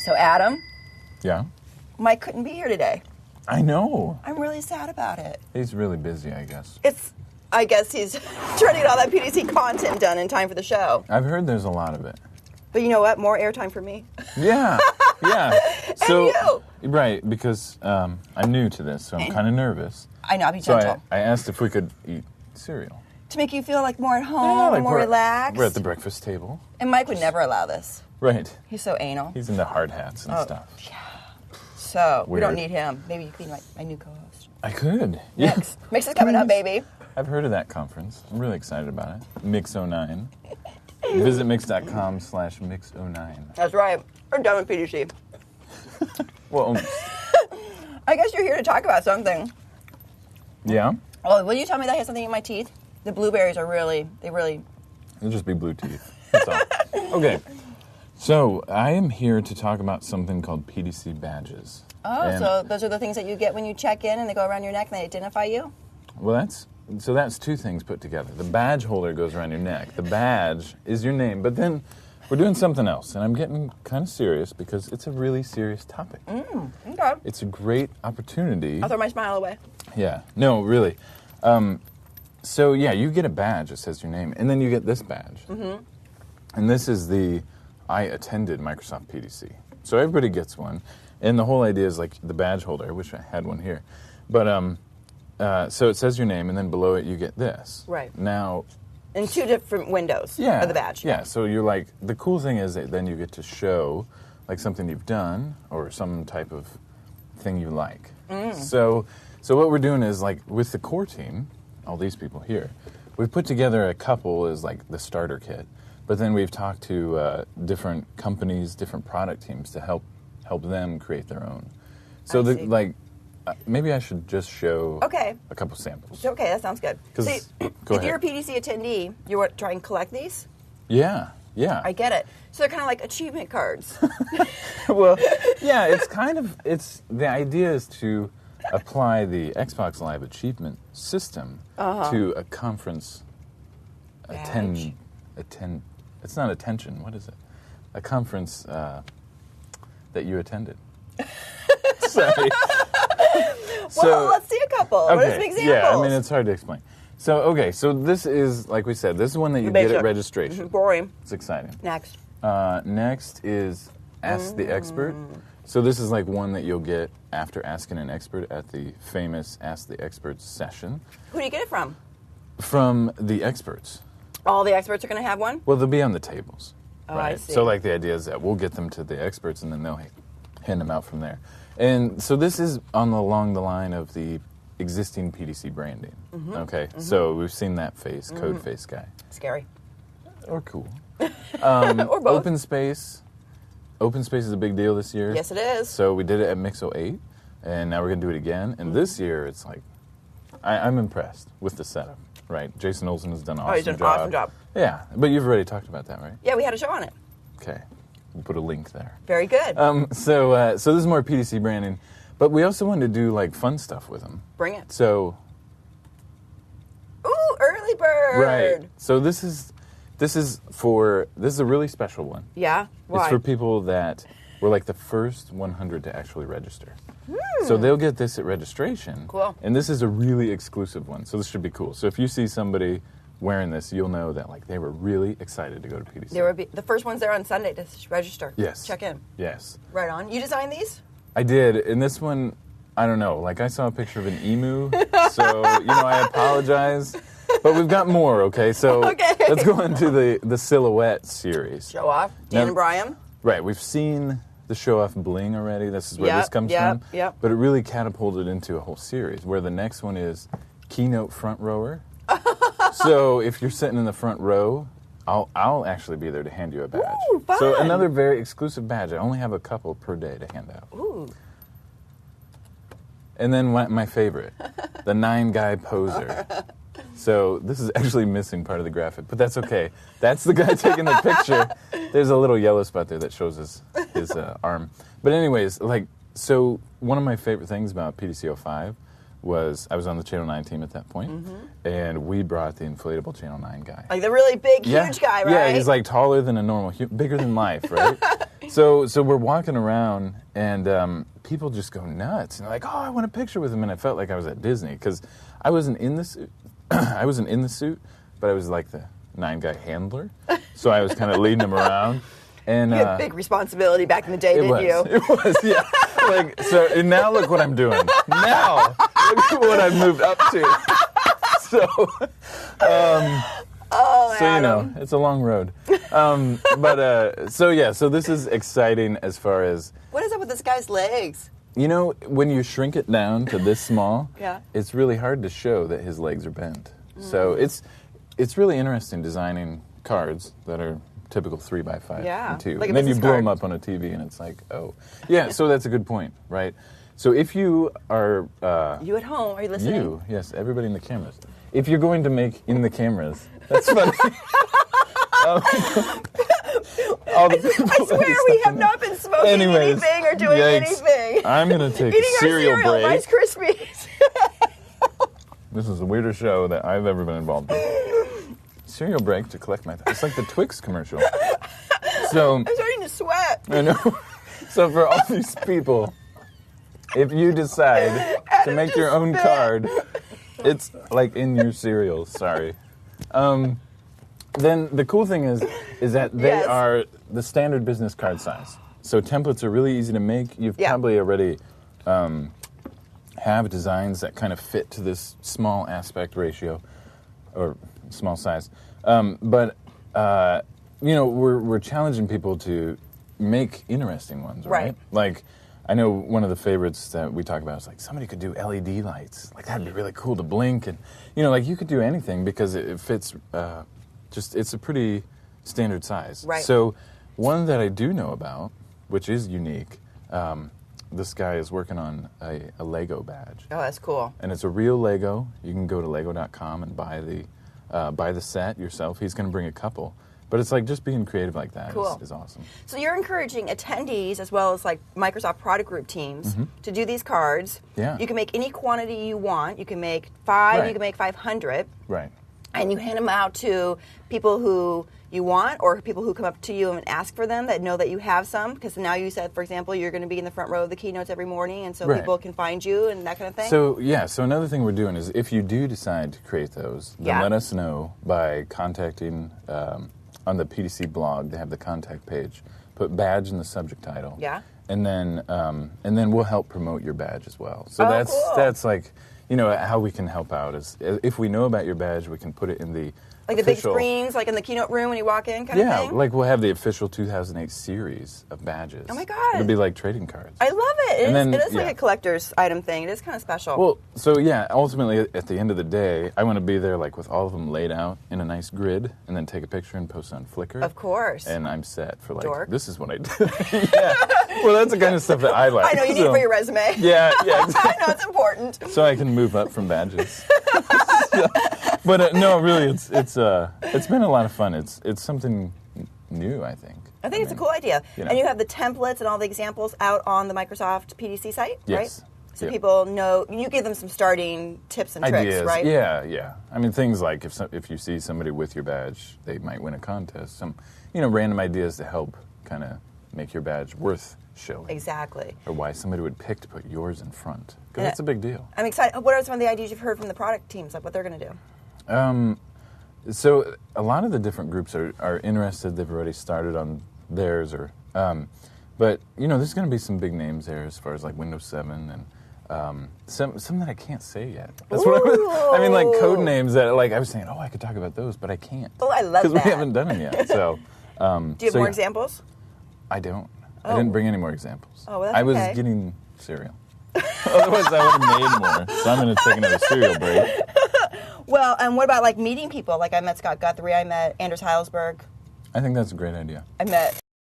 So, Adam, Yeah? Mike couldn't be here today. I know. I'm really sad about it. He's really busy, I guess. I guess he's trying to get all that PDC content done in time for the show. I've heard there's a lot of it. But you know what? More airtime for me. Yeah, yeah. And you. Right, because I'm new to this, so I'm kind of nervous. I know, I'll be So gentle. I asked if we could eat cereal. To make you feel like more at home, like more relaxed. We're at the breakfast table. And Mike would never allow this. Right. He's so anal. He's into hard hats and stuff. Yeah. So, we don't Weird. need him. Maybe you could be my new co-host. I could. Mix. Mix is coming up, baby. I've heard of that conference. I'm really excited about it. Mix09. Visit mix.com/mix09. That's right. We're done with PDC. Well, I guess you're here to talk about something. yeah. Oh, will you tell me that I have something in my teeth? The blueberries are really. It'll just be blue teeth. That's all. Okay. So I am here to talk about something called PDC Badges. Oh, And- so those are the things that you get when you check in and they go around your neck and they identify you? Well, that's two things put together. The badge holder goes around your neck. The badge is your name, but then we're doing something else, and I'm getting kind of serious because it's a really serious topic. Okay. It's a great opportunity. I'll throw my smile away. Yeah. No, really. So yeah, you get a badge that says your name, and then you get this badge. Mm-hmm. And this is I attended Microsoft PDC. So everybody gets one, and the whole idea is like the badge holder. I wish I had one here, but so it says your name, and then below it you get this. Right. Now. In two different windows of the badge. Yeah. So you're like, the cool thing is that then you get to show like something you've done or some type of thing you like. So what we're doing is like with the core team, all these people here, we've put together a couple as like the starter kit, but then we've talked to different companies, different product teams to help them create their own. So maybe I should just show a couple samples. Okay, that sounds good. So Go if ahead. you're a PDC attendee, you want to try and collect these? Yeah. I get it. So they're kind of like achievement cards. Well, yeah, the idea is to apply the Xbox Live achievement system to a conference Badge. It's not attention, what is it? A conference that you attended. Sorry. Well, let's see a couple. What are some examples? Yeah, I mean, it's hard to explain. So this is, like we said, this is one that you get at registration. Boring. It's exciting. Next. Next is Ask the Expert. So this is like one that you'll get after asking an expert at the famous Ask the Expert session. Who do you get it from? From the experts. All the experts are going to have one? Well, they'll be on the tables. Oh, right? I see. So like the idea is that we'll get them to the experts and then they'll hand them out from there. And so this is along the line of the existing PDC branding. Okay, so we've seen that face, code face guy. Scary. Or cool. Or both. Open space. Open space is a big deal this year. Yes, it is. So we did it at Mix08, and now we're going to do it again. And this year, it's like, I'm impressed with the setup, right? Jason Olsen has done an awesome he's done an awesome job. Yeah, but you've already talked about that, right? Yeah, we had a show on it. Okay, we'll put a link there. Very good. So this is more PDC branding, but we also wanted to do like fun stuff with them. Bring it. So. Ooh, early bird. Right. So this is a really special one. Yeah? Why? It's for people that were like the first 100 to actually register. So they'll get this at registration. Cool. And this is a really exclusive one, so this should be cool. So if you see somebody wearing this, you'll know that like they were really excited to go to PDC. There will be the first ones there on Sunday to register. Yes. Check in. Yes. Right on. You designed these? I did. And this one, I don't know. Like I saw a picture of an emu, so I apologize. But we've got more, okay? So let's go into the silhouette series. Show off. Dan and Brian. Right. We've seen the show off bling already. This is where this comes from. Yep. But it really catapulted into a whole series where the next one is Keynote Front Rower. So if you're sitting in the front row, I'll actually be there to hand you a badge. Ooh, fun. So another very exclusive badge. I only have a couple per day to hand out. Ooh. And then my favorite, the 9-guy poser. So this is actually missing part of the graphic, but that's okay. That's the guy taking the picture. There's a little yellow spot there that shows his arm. But anyways, so one of my favorite things about PDC05 was I was on the Channel 9 team at that point, and we brought the inflatable Channel 9 guy. Like the really big, huge guy, right? Yeah, he's like taller than a normal, bigger than life, right? So we're walking around, and people just go nuts. And they're like, oh, I want a picture with him. And I felt like I was at Disney, because I wasn't in the suit. I wasn't in the suit, but I was like the 9-guy handler. So I was kind of leading him around. And you had big responsibility back in the day, didn't you? It was, yeah. And now look what I'm doing. Now, look at what I've moved up to. So, you know, it's a long road. So this is exciting as far as... What is up with this guy's legs? You know, when you shrink it down to this small, yeah. It's really hard to show that his legs are bent. So it's really interesting designing cards that are typical 3x5 and 2. Like and then you blow them up on a TV and it's like, oh. Yeah, so that's a good point, right? So if you are... you at home, are you listening? Yes, everybody in the cameras. If you're going to make in the cameras, that's funny. I swear we have not been smoking anything or doing anything. I'm going to take Eating a cereal break. Rice Krispies. This is the weirdest show that I've ever been involved in. Cereal break to collect my... It's like the Twix commercial. So I'm starting to sweat. I know. So for all these people, if you decide to make your own card, it's like in your cereal. Sorry. Then the cool thing is that they are the standard business card size. So templates are really easy to make. You've probably already have designs that kind of fit to this small aspect ratio or small size. But we're challenging people to make interesting ones, right? Like, I know one of the favorites that we talk about is like somebody could do LED lights. Like that'd be really cool to blink, and like you could do anything because it fits. It's a pretty standard size. Right. So one that I do know about, which is unique, this guy is working on a Lego badge. Oh, that's cool. And it's a real Lego. You can go to lego.com and buy the set yourself. He's going to bring a couple. But it's like just being creative like that is awesome. So you're encouraging attendees as well as like Microsoft product group teams to do these cards. Yeah. You can make any quantity you want. You can make 5, you can make 500. Right. And you hand them out to people who you want or people who come up to you and ask for them that know that you have some. Because now you said, for example, you're going to be in the front row of the keynotes every morning, and so people can find you and that kind of thing. So, so another thing we're doing is if you do decide to create those, then let us know by contacting... on the PDC blog, they have the contact page. Put badge in the subject title. Yeah. And then we'll help promote your badge as well. So that's like, how we can help out is if we know about your badge, we can put it in the like official, the big screens, like in the keynote room when you walk in, kind of thing. Yeah, like we'll have the official 2008 series of badges. Oh my God! It'll be like trading cards. I love it. It is like a collector's item thing. It is kind of special. Well, so ultimately at the end of the day, I want to be there like with all of them laid out in a nice grid, and then take a picture and post on Flickr. Of course. And I'm set for like this is what I did. Well, that's the kind of stuff that I like. I know you need it for your resume. Yeah. Exactly. I know it's important. So I can move up from badges. But no, really, it's been a lot of fun. It's something new, I think. I think it's a cool idea. And you have the templates and all the examples out on the Microsoft PDC site, right? So people know, you give them some starting tips and ideas, tricks, right? Yeah. I mean, things like if you see somebody with your badge, they might win a contest. Some, random ideas to help kind of make your badge worth showing. Exactly. Or why somebody would pick to put yours in front. Because that's a big deal. I'm excited. What are some of the ideas you've heard from the product teams, like what they're going to do? So a lot of the different groups are interested. They've already started on theirs, but there's going to be some big names there as far as like Windows 7 and some that I can't say yet. That's what I mean, like code names that like I was saying, I could talk about those, but I can't. Oh, I love that because we haven't done them yet. So, do you have more examples? I don't. I didn't bring any more examples. Oh, well, that's I was getting cereal. Otherwise, I would have made more. So I'm going to take another cereal break. Well, and what about like meeting people? Like I met Scott Guthrie, I met Anders Heilsberg. I think that's a great idea. I met